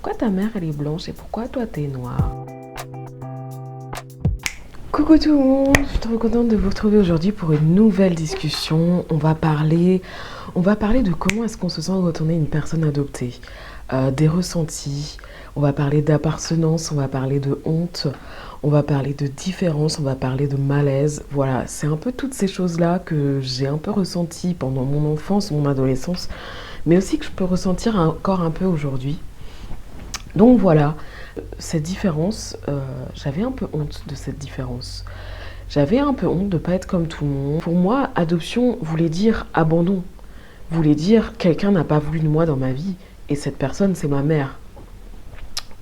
pourquoi ta mère elle est blanche et pourquoi toi t'es noire? Coucou tout le monde, je suis trop contente de vous retrouver aujourd'hui pour une nouvelle discussion. On va parler de comment est-ce qu'on se sent quand on est une personne adoptée, des ressentis, on va parler d'appartenance, on va parler de honte, on va parler de différence, on va parler de malaise. Voilà, c'est un peu toutes ces choses-là que j'ai un peu ressenties pendant mon enfance, mon adolescence, mais aussi que je peux ressentir encore un peu aujourd'hui. Donc voilà, cette différence, j'avais un peu honte de cette différence. J'avais un peu honte de ne pas être comme tout le monde. Pour moi, adoption voulait dire abandon, voulait dire quelqu'un n'a pas voulu de moi dans ma vie et cette personne c'est ma mère.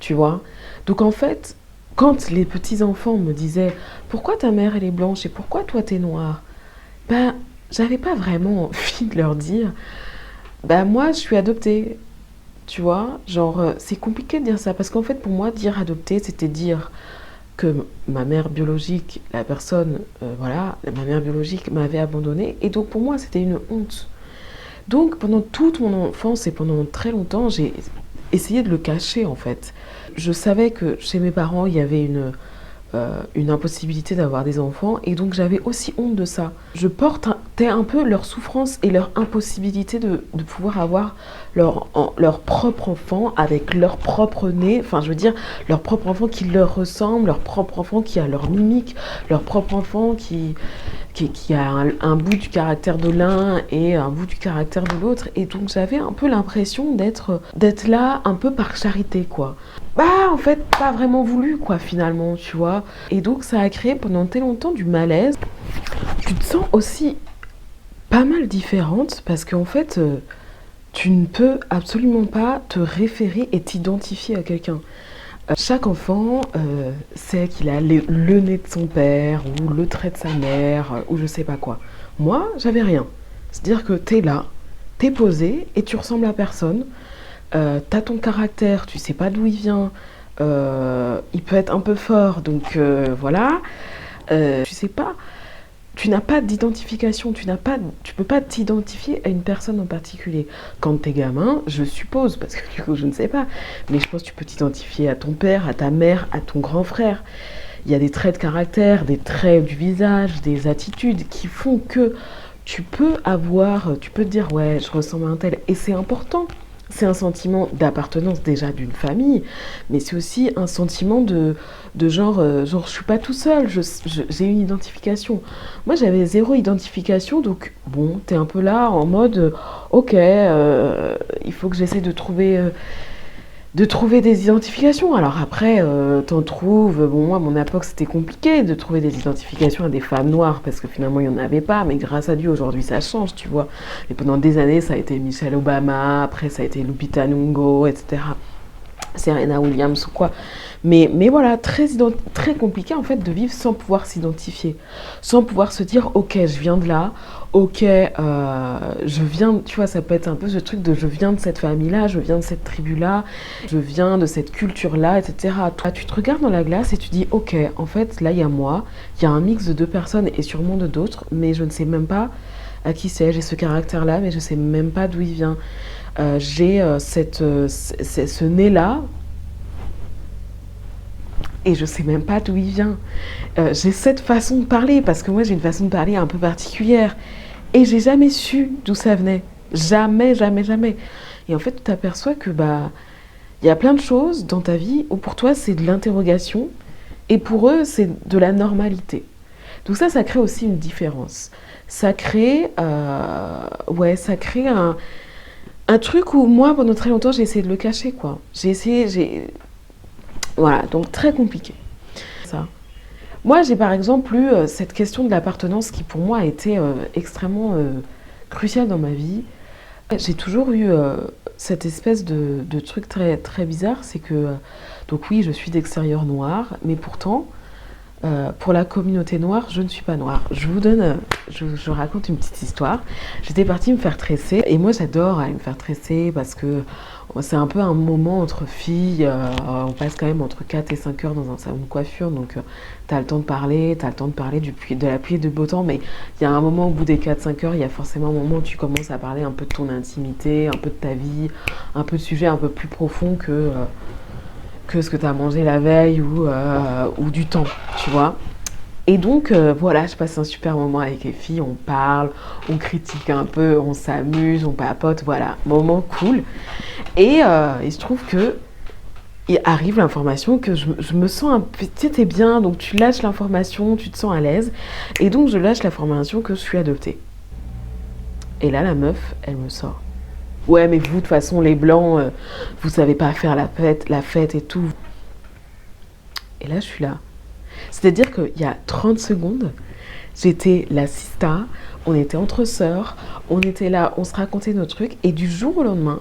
Tu vois? Donc en fait, quand les petits-enfants me disaient pourquoi ta mère elle est blanche et pourquoi toi t'es noire, ben j'avais pas vraiment envie de leur dire ben moi je suis adoptée. Tu vois, genre, c'est compliqué de dire ça parce qu'en fait, pour moi, dire adopter, c'était dire que ma mère biologique, la personne, voilà, ma mère biologique m'avait abandonnée. Et donc, pour moi, c'était une honte. Donc, pendant toute mon enfance et pendant très longtemps, j'ai essayé de le cacher, en fait. Je savais que chez mes parents, il y avait une impossibilité d'avoir des enfants et donc j'avais aussi honte de ça. Je portais un peu leur souffrance et leur impossibilité de pouvoir avoir leur propre enfant avec leur propre nez, enfin je veux dire leur propre enfant qui leur ressemble, leur propre enfant qui a leur mimique, leur propre enfant qui a un bout du caractère de l'un et un bout du caractère de l'autre. Et donc j'avais un peu l'impression d'être là un peu par charité, quoi. Bah en fait pas vraiment voulu, quoi, finalement, tu vois. Et donc ça a créé pendant très longtemps du malaise. Tu te sens aussi pas mal différente parce qu'en fait tu ne peux absolument pas te référer et t'identifier à quelqu'un. Chaque enfant sait qu'il a le nez de son père ou le trait de sa mère ou je sais pas quoi. Moi, j'avais rien. C'est-à-dire que t'es là, t'es posé et tu ressembles à personne. T'as ton caractère, tu sais pas d'où il vient. Il peut être un peu fort, donc voilà. Tu sais pas. Tu n'as pas d'identification, tu peux pas t'identifier à une personne en particulier. Quand t'es gamin, je suppose, parce que du coup je ne sais pas, mais je pense que tu peux t'identifier à ton père, à ta mère, à ton grand frère. Il y a des traits de caractère, des traits du visage, des attitudes qui font que tu peux te dire ouais, je ressemble à un tel, et c'est important. C'est un sentiment d'appartenance déjà d'une famille, mais c'est aussi un sentiment de genre je suis pas tout seul, j'ai une identification. Moi j'avais zéro identification, donc bon, t'es un peu là en mode ok, il faut que j'essaie de trouver des identifications. Alors après, t'en trouves, bon moi à mon époque c'était compliqué de trouver des identifications à des femmes noires, parce que finalement il n'y en avait pas, mais grâce à Dieu aujourd'hui ça change, tu vois. Et pendant des années ça a été Michelle Obama, après ça a été Lupita Nyong'o, etc. Serena Williams ou quoi. Mais voilà, très compliqué en fait de vivre sans pouvoir s'identifier, sans pouvoir se dire ok, je viens de là, ok, je viens, tu vois, ça peut être un peu ce truc de je viens de cette famille-là, je viens de cette tribu-là, je viens de cette culture-là, etc. Toi, tu te regardes dans la glace et tu dis ok, en fait, là il y a moi, il y a un mix de deux personnes et sûrement de d'autres, mais je ne sais même pas à qui c'est, j'ai ce caractère-là, mais je ne sais même pas d'où il vient. J'ai ce nez-là, et je sais même pas d'où il vient. J'ai cette façon de parler, parce que moi j'ai une façon de parler un peu particulière, et j'ai jamais su d'où ça venait. Jamais, jamais, jamais. Et en fait, tu t'aperçois que bah, il y a plein de choses dans ta vie où pour toi c'est de l'interrogation, et pour eux c'est de la normalité. Donc ça crée aussi une différence. Ça crée un truc où moi pendant très longtemps j'ai essayé de le cacher, quoi. Voilà, donc très compliqué. Ça. Moi, j'ai par exemple eu cette question de l'appartenance qui pour moi a été extrêmement cruciale dans ma vie. J'ai toujours eu cette espèce de truc très, très bizarre, c'est que, donc oui, je suis d'extérieur noir, mais pourtant, pour la communauté noire, je ne suis pas noire. Je raconte une petite histoire. J'étais partie me faire tresser, et moi j'adore aller me faire tresser parce que c'est un peu un moment entre filles. On passe quand même entre 4 et 5 heures dans un salon de coiffure, donc t'as le temps de parler, de la pluie et du beau temps, mais il y a un moment au bout des 4-5 heures, il y a forcément un moment où tu commences à parler un peu de ton intimité, un peu de ta vie, un peu de sujets un peu plus profonds que que ce que tu as mangé la veille ou du temps, tu vois. Et donc, voilà, je passe un super moment avec les filles, on parle, on critique un peu, on s'amuse, on papote, voilà, moment cool. Il se trouve que il arrive l'information que je me sens un peu, tu sais, t'es bien, donc tu lâches l'information, tu te sens à l'aise. Et donc, je lâche l'information que je suis adoptée. Et là, la meuf, elle me sort. Ouais, mais vous, de toute façon, les blancs, vous savez pas faire la fête et tout. Et là, je suis là. C'est-à-dire qu'il y a 30 secondes, j'étais la sista, on était entre sœurs, on était là, on se racontait nos trucs, et du jour au lendemain,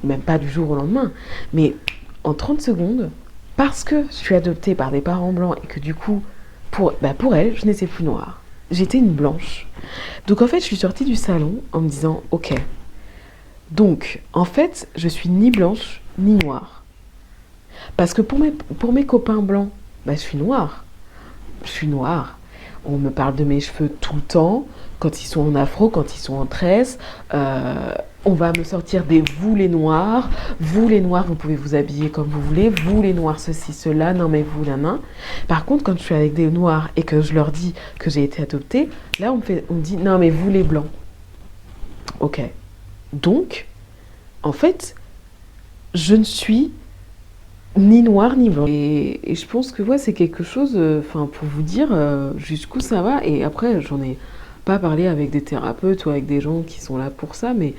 même pas du jour au lendemain, mais en 30 secondes, parce que je suis adoptée par des parents blancs et que du coup, pour elle, je n'étais plus noire. J'étais une blanche. Donc en fait, je suis sortie du salon en me disant, ok, donc en fait, je suis ni blanche ni noire. Parce que pour mes copains blancs, je suis noire. Je suis noire. On me parle de mes cheveux tout le temps, quand ils sont en afro, quand ils sont en tresse. On va me sortir des vous les noirs. Vous les noirs, vous pouvez vous habiller comme vous voulez. Vous les noirs, ceci, cela. Non mais vous, la main. Par contre, quand je suis avec des noirs et que je leur dis que j'ai été adoptée, là on me dit non mais vous les blancs. Ok. Donc, en fait, je ne suis ni noir ni blanc. Et je pense que ouais, c'est quelque chose, pour vous dire jusqu'où ça va. Et après, j'en ai pas parlé avec des thérapeutes ou avec des gens qui sont là pour ça, mais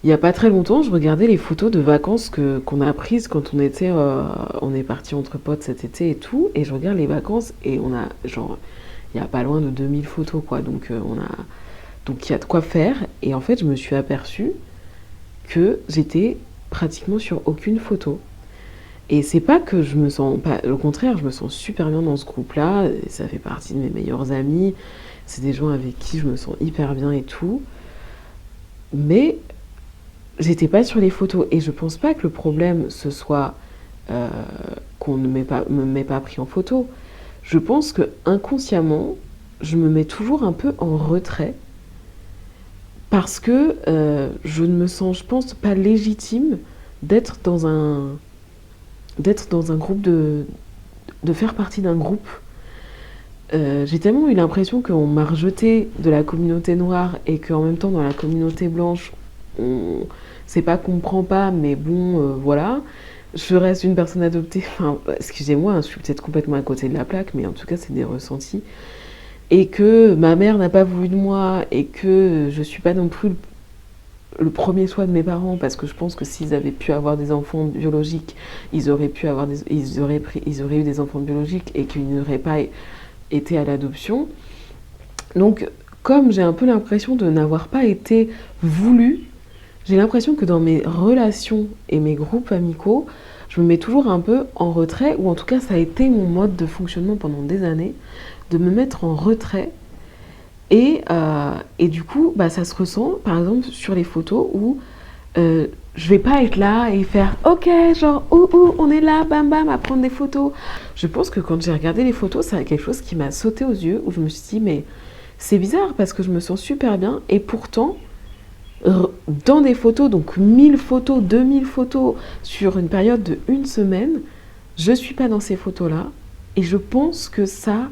il n'y a pas très longtemps, je regardais les photos de vacances qu'on a prises quand on est parti entre potes cet été et tout, et je regarde les vacances et on a genre, il y a pas loin de 2000 photos quoi, donc donc il y a de quoi faire. Et en fait, je me suis aperçue que j'étais pratiquement sur aucune photo. Et c'est pas que je me sens pas, au contraire, je me sens super bien dans ce groupe-là, et ça fait partie de mes meilleurs amis, c'est des gens avec qui je me sens hyper bien et tout. Mais j'étais pas sur les photos et je pense pas que le problème ce soit euh, qu'on ne me met pas pris en photo. Je pense que inconsciemment, je me mets toujours un peu en retrait parce que je ne me sens, je pense, pas légitime d'être dans un groupe de faire partie d'un groupe. J'ai tellement eu l'impression qu'on m'a rejeté de la communauté noire et qu'en même temps dans la communauté blanche, c'est pas qu'on me prend pas, mais bon, voilà. Je reste une personne adoptée, enfin, excusez-moi, je suis peut-être complètement à côté de la plaque, mais en tout cas, c'est des ressentis. Et que ma mère n'a pas voulu de moi, et que je suis pas non plus le premier choix de mes parents, parce que je pense que s'ils avaient pu avoir des enfants biologiques, ils auraient eu des enfants biologiques, et qu'ils n'auraient pas été à l'adoption. Donc, comme j'ai un peu l'impression de n'avoir pas été voulu, j'ai l'impression que dans mes relations et mes groupes amicaux, je me mets toujours un peu en retrait, ou en tout cas ça a été mon mode de fonctionnement pendant des années, de me mettre en retrait. Et du coup, ça se ressent par exemple sur les photos où je vais pas être là et faire ok, genre on est là, bam bam, à prendre des photos. Je pense que quand j'ai regardé les photos, c'est quelque chose qui m'a sauté aux yeux, où je me suis dit mais c'est bizarre parce que je me sens super bien et pourtant dans des photos, donc 1000 photos, 2000 photos sur une période de une semaine, je suis pas dans ces photos-là et je pense que ça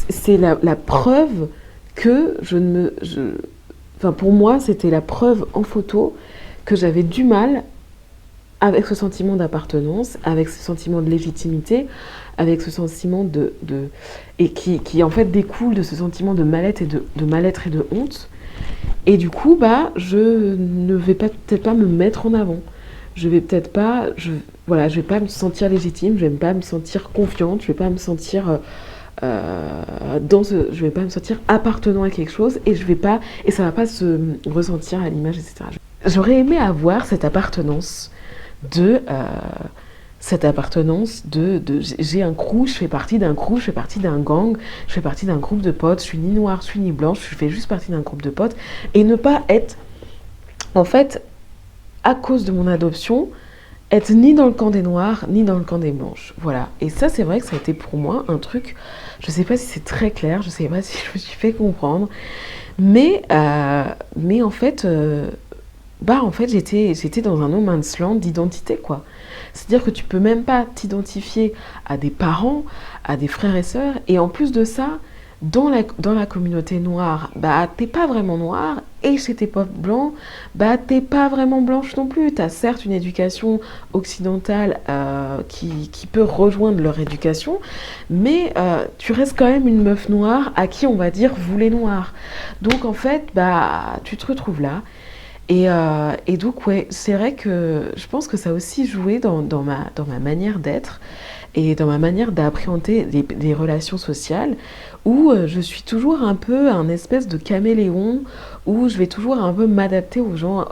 c'est la preuve que pour moi, c'était la preuve en photo que j'avais du mal avec ce sentiment d'appartenance, avec ce sentiment de légitimité, avec ce sentiment et qui en fait découle de ce sentiment de mal-être et de honte. Et du coup, je ne vais peut-être pas me mettre en avant. Je vais peut-être pas, je vais pas me sentir légitime, je vais pas me sentir confiante, je vais pas me sentir je vais pas me sentir appartenant à quelque chose et ça va pas se ressentir à l'image, etc. J'aurais aimé avoir cette appartenance de j'ai un crew, je fais partie d'un crew, je fais partie d'un gang, je fais partie d'un groupe de potes, je suis ni noire, je suis ni blanche, je fais juste partie d'un groupe de potes et ne pas être en fait à cause de mon adoption être ni dans le camp des noirs, ni dans le camp des blanches. Voilà. Et ça, c'est vrai que ça a été pour moi un truc, je sais pas si c'est très clair, je sais pas si je me suis fait comprendre, mais en fait, bah en fait j'étais dans un no man's land d'identité quoi. C'est-à-dire que tu peux même pas t'identifier à des parents, à des frères et sœurs, et en plus de ça, dans la communauté noire, bah t'es pas vraiment noire, et chez tes potes blancs, bah t'es pas vraiment blanche non plus. T'as certes une éducation occidentale qui peut rejoindre leur éducation, mais tu restes quand même une meuf noire à qui on va dire vous les noirs. Donc en fait, bah tu te retrouves là. Et donc, ouais, c'est vrai que je pense que ça a aussi joué dans ma manière d'être et dans ma manière d'appréhender les relations sociales, où je suis toujours un peu un espèce de caméléon, où je vais toujours un peu m'adapter aux gens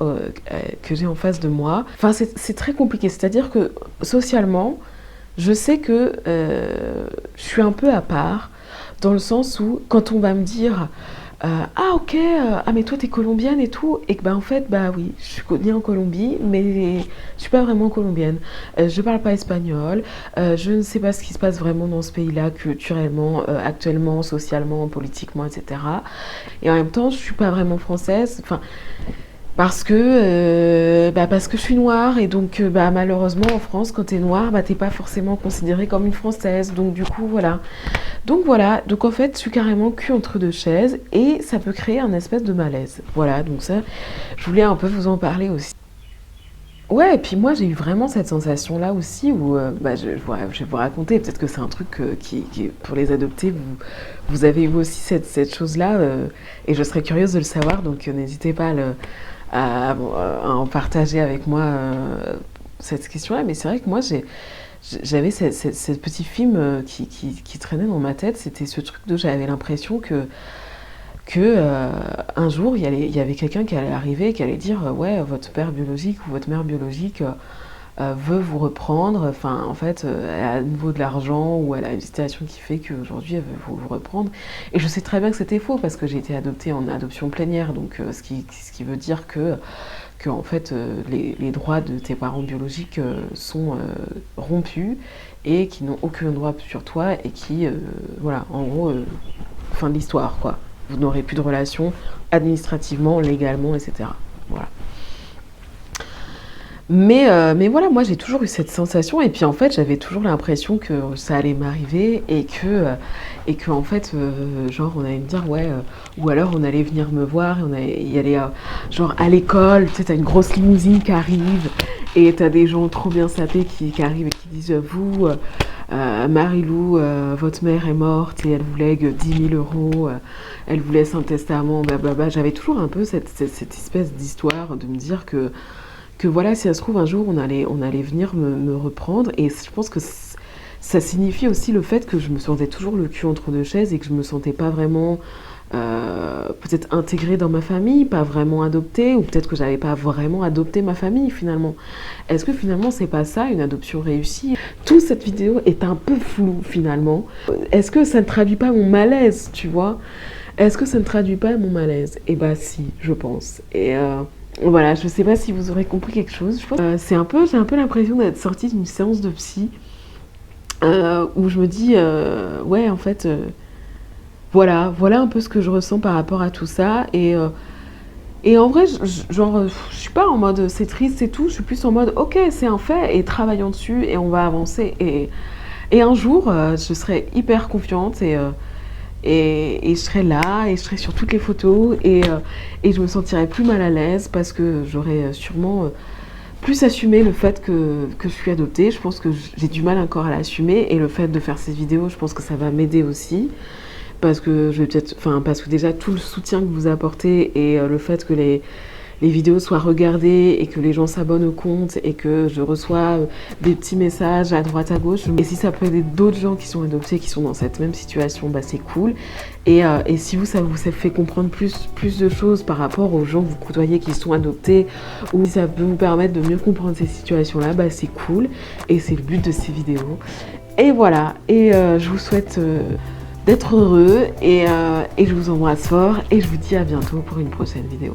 que j'ai en face de moi. Enfin, c'est très compliqué, c'est-à-dire que socialement, je sais que je suis un peu à part, dans le sens où quand on va me dire ah ok, ah mais toi t'es colombienne et tout, et que bah en fait bah oui, je suis née en Colombie, mais je suis pas vraiment colombienne. Je parle pas espagnol, je ne sais pas ce qui se passe vraiment dans ce pays-là, culturellement, actuellement, socialement, politiquement, etc. Et en même temps, je suis pas vraiment française. Enfin, parce que je suis noire et donc bah, malheureusement en France quand t'es noire bah t'es pas forcément considérée comme une française donc du coup voilà donc en fait je suis carrément cul entre deux chaises et ça peut créer un espèce de malaise, voilà, donc ça je voulais un peu vous en parler aussi. Ouais, et puis moi j'ai eu vraiment cette sensation là aussi où je vais vous raconter, peut-être que c'est un truc pour les adoptés, vous avez eu aussi cette chose là et je serais curieuse de le savoir, donc n'hésitez pas à en partager avec moi cette question-là. Mais c'est vrai que moi, j'avais ce petit film qui traînait dans ma tête. C'était ce truc de j'avais l'impression que un jour, il y avait quelqu'un qui allait arriver et qui allait dire ouais, votre père biologique ou votre mère biologique veut vous reprendre. Enfin, en fait, elle a à nouveau de l'argent ou elle a une situation qui fait qu'aujourd'hui, elle veut vous reprendre. Et je sais très bien que c'était faux parce que j'ai été adoptée en adoption plénière. Donc, ce qui veut dire que en fait, les droits de tes parents biologiques sont rompus et qui n'ont aucun droit sur toi et qui, voilà, en gros, fin de l'histoire, quoi. Vous n'aurez plus de relation administrativement, légalement, etc. Voilà. Mais voilà, moi j'ai toujours eu cette sensation et puis en fait j'avais toujours l'impression que ça allait m'arriver et que en fait genre on allait me dire ouais ou alors on allait venir me voir et on allait y aller genre à l'école, tu sais t'as une grosse limousine qui arrive et t'as des gens trop bien sapés qui arrivent et qui disent vous Marilou, votre mère est morte et elle vous lègue 10 000 euros, elle vous laisse un testament, blablabla. J'avais toujours un peu cette espèce d'histoire de me dire que voilà, si ça se trouve, un jour, on allait venir me reprendre. Et je pense que ça signifie aussi le fait que je me sentais toujours le cul entre deux chaises et que je me sentais pas vraiment peut-être intégrée dans ma famille, pas vraiment adoptée, ou peut-être que j'avais pas vraiment adopté ma famille finalement. Est-ce que finalement c'est pas ça une adoption réussie? Toute cette vidéo est un peu floue finalement. Est-ce que ça ne traduit pas mon malaise, tu vois? Est-ce que ça ne traduit pas mon malaise? Eh bah si, je pense. Et voilà, je sais pas si vous aurez compris quelque chose. Je pense j'ai un peu l'impression d'être sortie d'une séance de psy où je me dis ouais en fait voilà un peu ce que je ressens par rapport à tout ça et en vrai genre je suis pas en mode c'est triste et tout, je suis plus en mode ok c'est un fait et travaillons dessus et on va avancer et un jour je serai hyper confiante et je serai là et je serai sur toutes les photos et je me sentirai plus mal à l'aise parce que j'aurai sûrement plus assumé le fait que je suis adoptée. Je pense que j'ai du mal encore à l'assumer et le fait de faire ces vidéos, je pense que ça va m'aider aussi parce que je vais peut-être, enfin parce que déjà tout le soutien que vous apportez et le fait que les vidéos soient regardées et que les gens s'abonnent au compte et que je reçois des petits messages à droite à gauche. Et si ça peut aider d'autres gens qui sont adoptés, qui sont dans cette même situation, bah c'est cool. Et si ça vous fait comprendre plus de choses par rapport aux gens que vous côtoyez qui sont adoptés, ou si ça peut vous permettre de mieux comprendre ces situations-là, bah c'est cool. Et c'est le but de ces vidéos. Et voilà, et je vous souhaite d'être heureux et je vous embrasse fort et je vous dis à bientôt pour une prochaine vidéo.